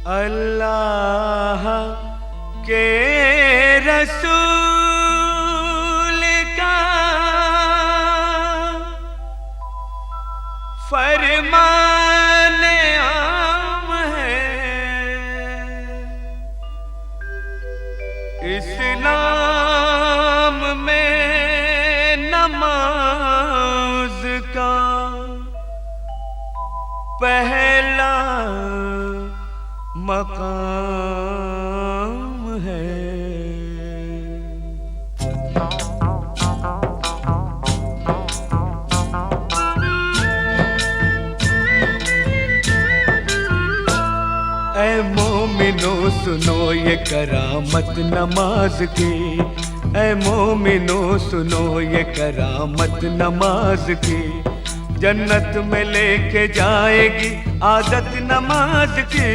अल्लाह के रसूल का फरमान आम है, इस्लाम में नमाज का पहला मकाम है। ऐ मोमिनो सुनो ये करामत नमाज की, ऐ मोमिनो सुनो ये करामत नमाज की। जन्नत में लेके जाएगी आदत नमाज की,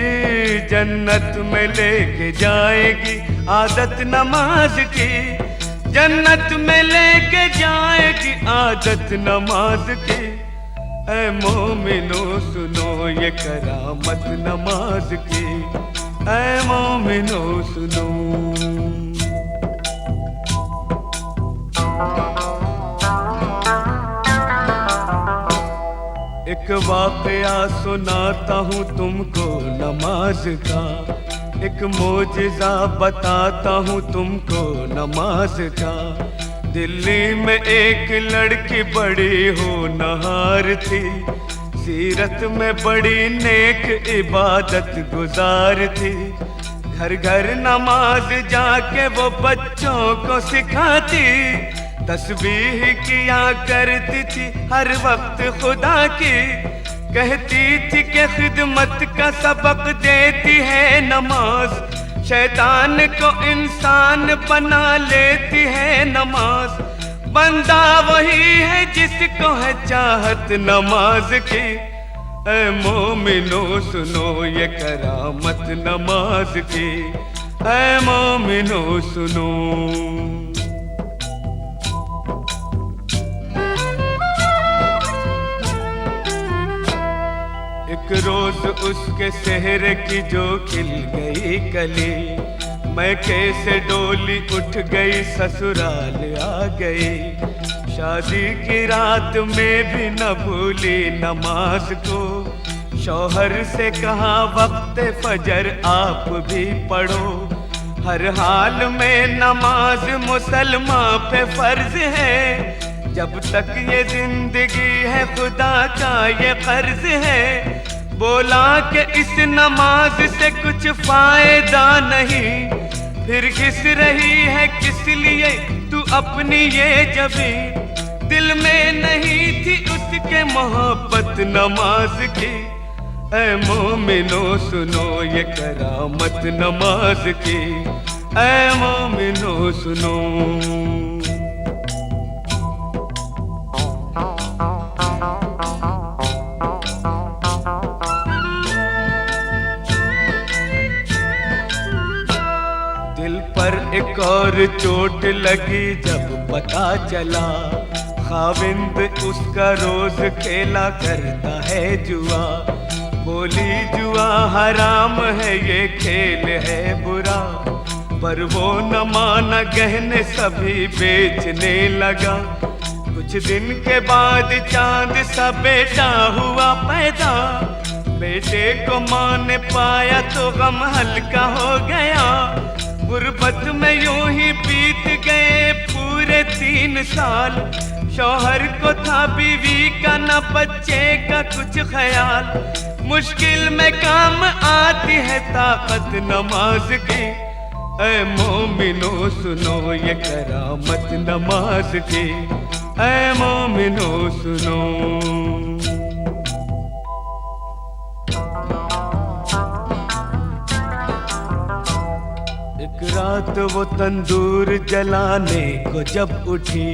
जन्नत में लेके जाएगी आदत नमाज की, जन्नत में लेके जाएगी आदत नमाज की। ऐ मोमिनो सुनो ये करामत नमाज की, ऐ मोमिनो सुनो। एक वाक़या सुनाता हूँ तुमको नमाज का, एक मोजिज़ा बताता हूँ तुमको नमाज का। दिल्ली में एक लड़की बड़ी होनहार थी, सीरत में बड़ी नेक इबादत गुजार थी। घर घर नमाज जाके वो बच्चों को सिखाती, तस्बीह किया करती थी हर वक्त खुदा की। कहती थी कि खिदमत का सबक देती है नमाज, शैतान को इंसान बना लेती है नमाज। बंदा वही है जिसको है चाहत नमाज की। ऐ मोमिनो सुनो ये करामत नमाज की, ऐ मोमिनो सुनो। एक रोज उसके सेहरे की जो खिल गई कली, मैं कैसे डोली उठ गई ससुराल आ गई। शादी की रात में भी न भूली नमाज को, शौहर से कहा वक्त फजर आप भी पढ़ो। हर हाल में नमाज मुसलमान पे फर्ज है, जब तक ये जिंदगी है खुदा का ये कर्ज है। बोला कि इस नमाज से कुछ फायदा नहीं, फिर घिस रही है किस लिए तू अपनी ये जबी। दिल में नहीं थी उसके मोहब्बत नमाज की। ऐ मोमिनो सुनो ये करामत नमाज की, ऐ मोमिनो सुनो। दिल पर एक और चोट लगी जब पता चला, खाविंद उसका रोज खेला करता है जुआ। बोली जुआ हराम है ये खेल है बुरा, पर वो न माना गहने सभी बेचने लगा। कुछ दिन के बाद चांद सा बेटा हुआ पैदा, बेटे को मां ने पाया तो गम हल्का हो गया। गुर्बत में यूं ही बीत गए पूरे 3 साल, शौहर को था बीवी का न बच्चे का कुछ ख्याल। मुश्किल में काम आती है ताकत नमाज की। ऐ मोमिनो सुनो ये करामत नमाज की, ऐ मोमिनो सुनो। एक रात वो तंदूर जलाने को जब उठी,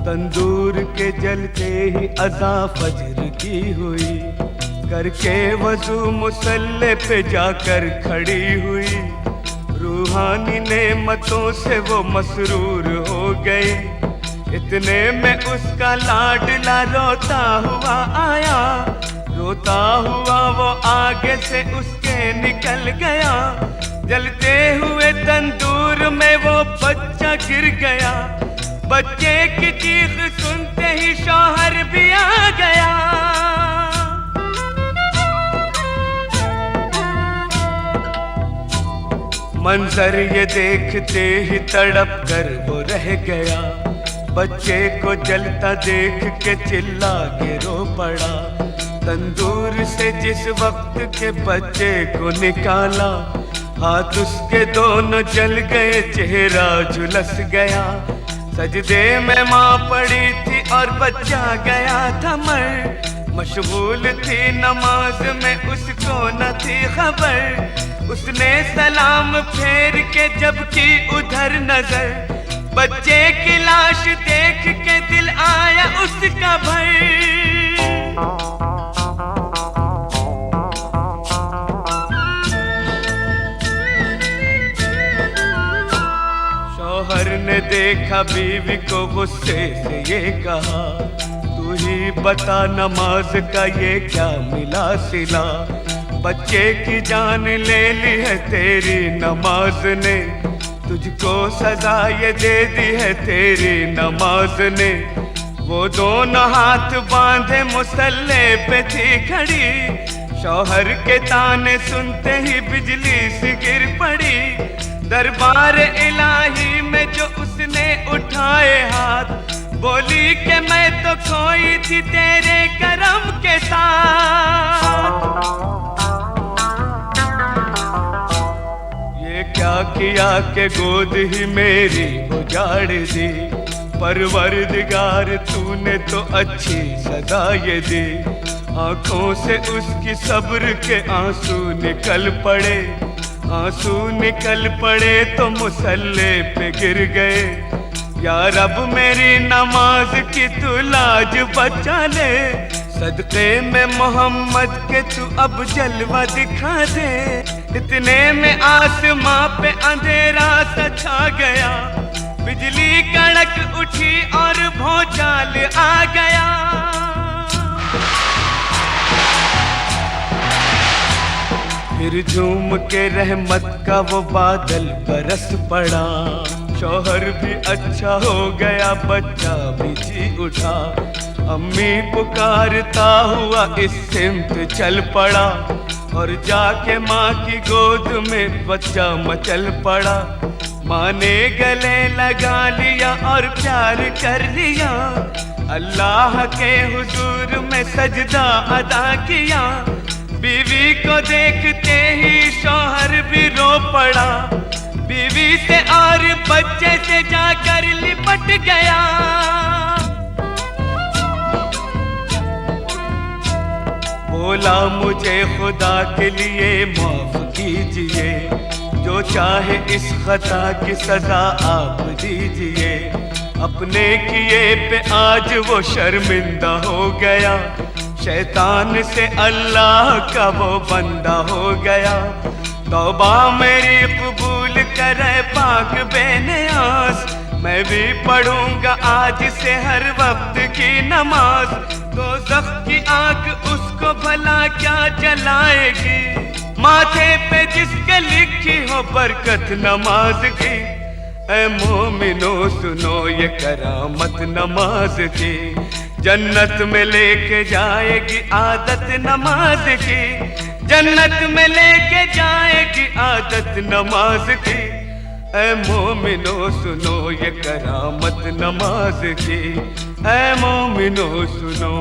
तंदूर के जलते ही अज़ा फजर की हुई। करके वज़ू मुसल्ले पे जाकर खड़ी हुई, रूहानी नेमतों से वो मसरूर हो गई। इतने में उसका लाडला रोता हुआ आया, रोता हुआ वो आगे से उसके निकल गया, जलते हुए तंदूर में वो बच्चा गिर गया। बच्चे की चीख सुनते ही शौहर भी आ गया। मंजर ये देखते ही तड़प कर वो रह गया। बच्चे को जलता देख के चिल्ला के रो पड़ा। तंदूर से जिस वक्त के बच्चे को निकाला, हाथ उसके दोनों जल गए, चेहरा झुलस गया। सजदे में माँ पड़ी थी और बच्चा गया था मर। मशगूल थी नमाज में, उसको न थी खबर। उसने सलाम फेर के जब की उधर नजर, बच्चे की लाश देख के दिल आया उसका भर। शौहर ने देखा बीवी को गुस्से से ये कहा, तू ही बता नमाज का ये क्या मिला सिला। बच्चे की जान ले ली है तेरी नमाज ने, तुझको सजा ये दे दी है तेरी नमाज ने। वो दोनों हाथ बांधे मुसल्ले पे थी खड़ी, शौहर के ताने सुनते ही बिजली सी गिर पड़ी। दरबार इलाही में जो उसने उठाए हाथ, बोली कि मैं तो खोई थी तेरे करम के साथ। ये क्या किया कि गोद ही मेरी उजाड़ दी, परवरदिगार तूने तो अच्छी सजा ये दी। आंखों से उसकी सब्र के आंसू निकल पड़े, आंसू निकल पड़े तो मुसल्ले पे गिर गए। या रब मेरी नमाज की तू लाज बचा ले, सदक़े में मोहम्मद के तू अब जलवा दिखा दे। इतने में आसमां पे अंधेरा सा छा गया, बिजली कड़क उठी और भौचाल आ गया। फिर झूम के रहमत का वो बादल बरस पड़ा। शौहर भी अच्छा हो गया, बच्चा भी जी उठा। अम्मी पुकारता हुआ इस सिमत चल पड़ा, और जाके माँ की गोद में बच्चा मचल पड़ा। माँ ने गले लगा लिया और प्यार कर लिया, अल्लाह के हुजूर में सजदा अदा किया। बीवी को देखते ही शौहर भी रो पड़ा, बीवी से और बच्चे से जाकर लिपट गया। बोला मुझे खुदा के लिए माफ कीजिए, जो चाहे इस खता की सजा आप दीजिए। अपने किए पे आज वो शर्मिंदा हो गया, शैतान से अल्लाह का वो बंदा हो गया। तौबा मेरी कबूल करे पाक बेनियाज, मैं भी पढ़ूंगा आज से हर वक्त की नमाज। दोज़ख की आग उसको भला क्या जलाएगी, माथे पे जिसके लिखी हो बरकत नमाज की। ऐ मोमिनो सुनो ये करामत नमाज की, जन्नत में लेके जाएगी आदत नमाज की। जन्नत में लेके जाएगी आदत नमाज की। ऐ मोमिनो सुनो ये करामत नमाज की, ऐ मोमिनो सुनो।